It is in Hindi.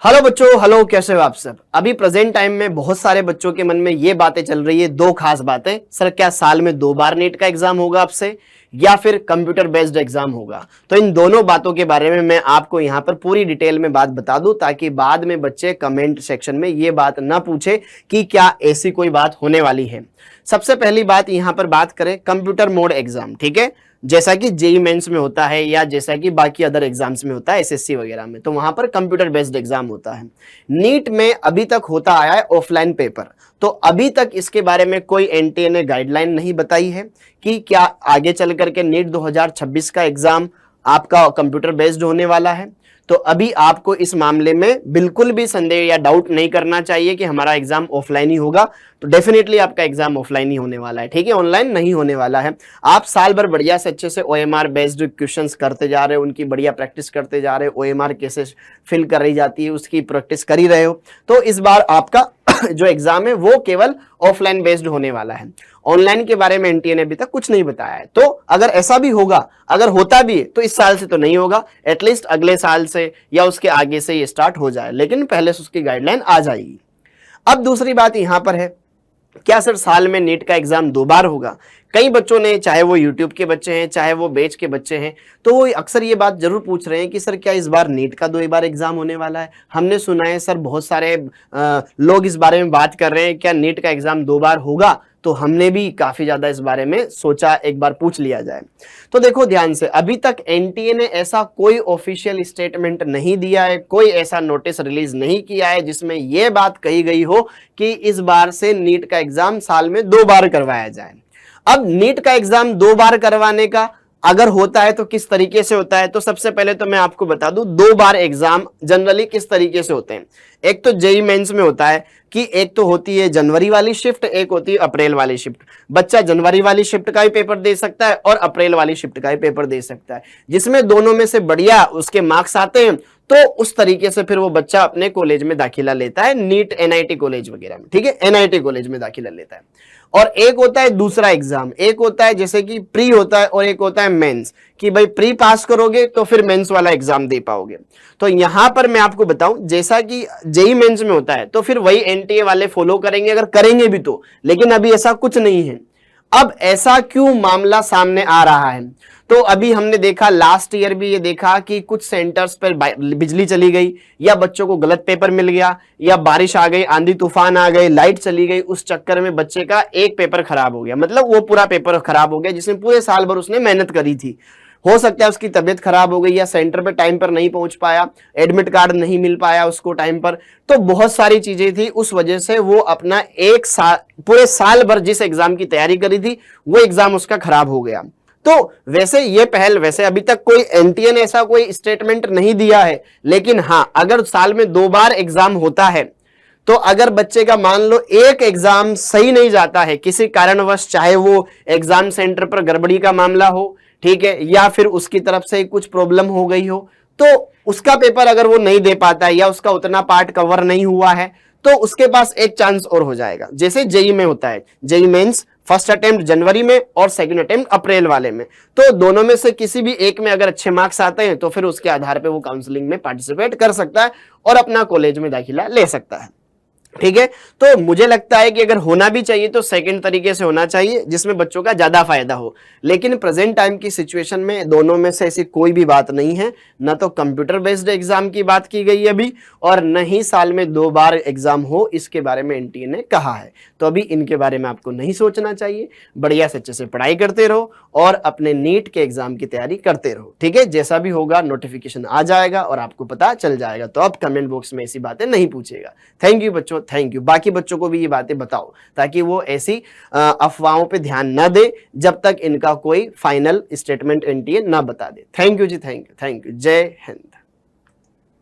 हेलो बच्चों, हेलो, कैसे हो आप सब। अभी प्रेजेंट टाइम में बहुत सारे बच्चों के मन में ये बातें चल रही है, दो खास बातें। सर क्या साल में 2 बार नीट का एग्जाम होगा आपसे, या फिर कंप्यूटर बेस्ड एग्जाम होगा। तो इन दोनों बातों के बारे में मैं आपको यहाँ पर पूरी डिटेल में बात बता दूं, ताकि बाद में बच्चे कमेंट सेक्शन में ये बात ना पूछे कि क्या ऐसी कोई बात होने वाली है। सबसे पहली बात यहाँ पर बात करें कंप्यूटर मोड एग्जाम, ठीक है, जैसा कि जेई मेंस में होता है या जैसा कि बाकी अदर एग्जाम्स में होता है, एसएससी वगैरह में, तो वहां पर कंप्यूटर बेस्ड एग्जाम होता है। नीट में अभी तक होता आया है ऑफलाइन पेपर, तो अभी तक इसके बारे में कोई एनटीए ने गाइडलाइन नहीं बताई है कि क्या आगे चल करके नीट 2026 का एग्जाम आपका कंप्यूटर बेस्ड होने वाला है। तो अभी आपको इस मामले में बिल्कुल भी संदेह या डाउट नहीं करना चाहिए कि हमारा एग्जाम ऑफलाइन ही होगा। तो डेफिनेटली आपका एग्जाम ऑफलाइन ही होने वाला है, ठीक है, ऑनलाइन नहीं होने वाला है। आप साल भर बढ़िया से अच्छे से ओएमआर बेस्ड क्वेश्चंस करते जा रहे हो, उनकी बढ़िया प्रैक्टिस करते जा रहे हो, ओएमआर कैसे फिल कर रही जाती है उसकी प्रैक्टिस कर ही रहे हो। तो इस बार आपका जो एग्जाम है वो केवल ऑफलाइन बेस्ड होने वाला है। ऑनलाइन के बारे में एनटीए ने अभी तक कुछ नहीं बताया है। तो अगर ऐसा भी होगा, अगर होता भी है, तो इस साल से तो नहीं होगा, एटलीस्ट अगले साल से या उसके आगे से ये स्टार्ट हो जाए, लेकिन पहले से उसकी गाइडलाइन आ जाएगी। अब दूसरी बात यहां पर है, क्या सर साल में नीट का एग्जाम 2 बार होगा। कई बच्चों ने, चाहे वो यूट्यूब के बच्चे हैं चाहे वो बैच के बच्चे हैं, तो वो अक्सर ये बात जरूर पूछ रहे हैं कि सर क्या इस बार नीट का 2 बार एग्जाम होने वाला है। हमने सुना है सर, बहुत सारे लोग इस बारे में बात कर रहे हैं, क्या नीट का एग्जाम 2 बार होगा। तो हमने भी काफी ज्यादा इस बारे में सोचा, एक बार पूछ लिया जाए। तो देखो ध्यान से, अभी तक एनटीए ने ऐसा कोई ऑफिशियल स्टेटमेंट नहीं दिया है, कोई ऐसा नोटिस रिलीज नहीं किया है जिसमें यह बात कही गई हो कि इस बार से नीट का एग्जाम साल में 2 बार करवाया जाए। अब नीट का एग्जाम 2 बार करवाने का अगर होता है तो किस तरीके से होता है, तो सबसे पहले तो मैं आपको बता दूं 2 बार एग्जाम जनरली किस तरीके से होते हैं। एक तो जेई मेंस में होता है कि एक तो होती है जनवरी वाली शिफ्ट, एक होती है अप्रैल वाली शिफ्ट। बच्चा जनवरी वाली शिफ्ट का भी पेपर दे सकता है और अप्रैल वाली शिफ्ट का भी पेपर दे सकता है, जिसमें दोनों में से बढ़िया उसके मार्क्स आते हैं तो उस तरीके से फिर वो बच्चा अपने कॉलेज में दाखिला लेता है, नीट एनआईटी कॉलेज वगैरह में, ठीक है, एनआईटी कॉलेज में दाखिला लेता है। और एक होता है दूसरा एग्जाम, एक होता है जैसे कि प्री होता है और एक होता है मेंस, कि भाई प्री पास करोगे तो फिर मेंस वाला एग्जाम दे पाओगे। तो यहां पर मैं आपको बताऊं, जैसा कि जेई मेंस में होता है तो फिर वही एनटीए वाले फॉलो करेंगे, अगर करेंगे भी तो, लेकिन अभी ऐसा कुछ नहीं है। अब ऐसा क्यों मामला सामने आ रहा है, तो अभी हमने देखा लास्ट ईयर भी ये देखा कि कुछ सेंटर्स पर बिजली चली गई, या बच्चों को गलत पेपर मिल गया, या बारिश आ गई, आंधी तूफान आ गए, लाइट चली गई, उस चक्कर में बच्चे का एक पेपर खराब हो गया, मतलब वो पूरा पेपर खराब हो गया जिसमें पूरे साल भर उसने मेहनत करी थी। हो सकता है उसकी तबीयत खराब हो गई, या सेंटर पे टाइम पर नहीं पहुंच पाया, एडमिट कार्ड नहीं मिल पाया उसको टाइम पर, तो बहुत सारी चीजें थी, उस वजह से वो अपना एक साल, पूरे साल भर जिस एग्जाम की तैयारी करी थी वो एग्जाम उसका खराब हो गया। तो वैसे ये पहल, वैसे अभी तक कोई एनटीए ने ऐसा कोई स्टेटमेंट नहीं दिया है, लेकिन हां अगर साल में 2 बार एग्जाम होता है तो अगर बच्चे का मान लो एक एग्जाम सही नहीं जाता है किसी कारणवश, चाहे वो एग्जाम सेंटर पर गड़बड़ी का मामला हो, ठीक है, या फिर उसकी तरफ से कुछ प्रॉब्लम हो गई हो, तो उसका पेपर अगर वो नहीं दे पाता है या उसका उतना पार्ट कवर नहीं हुआ है, तो उसके पास एक चांस और हो जाएगा। जैसे जेई में होता है, जेई मेंस फर्स्ट अटेम्प्ट जनवरी में और सेकंड अटेम्प्ट अप्रैल वाले में, तो दोनों में से किसी भी एक में अगर अच्छे मार्क्स आते हैं तो फिर उसके आधार पे वो काउंसलिंग में पार्टिसिपेट कर सकता है और अपना कॉलेज में दाखिला ले सकता है, ठीक है। तो मुझे लगता है कि अगर होना भी चाहिए तो सेकंड तरीके से होना चाहिए जिसमें बच्चों का ज्यादा फायदा हो, लेकिन प्रेजेंट टाइम की सिचुएशन में दोनों में से ऐसी कोई भी बात नहीं है। न तो कंप्यूटर बेस्ड एग्जाम की बात की गई अभी, और न ही साल में 2 बार एग्जाम हो, इसके बारे में एनटीए ने कहा है। तो अभी इनके बारे में आपको नहीं सोचना चाहिए, बढ़िया से अच्छे से पढ़ाई करते रहो और अपने नीट के एग्जाम की तैयारी करते रहो, ठीक है। जैसा भी होगा नोटिफिकेशन आ जाएगा और आपको पता चल जाएगा, तो अब कमेंट बॉक्स में ऐसी बातें नहीं पूछेगा। थैंक यू बच्चों, थैंक यू। बाकी बच्चों को भी ये बातें बताओ ताकि वो ऐसी अफवाहों पे ध्यान न दे जब तक इनका कोई फाइनल स्टेटमेंट एनटीए ना बता दे। थैंक यू जी, थैंक यू, थैंक यू। जय हिंद।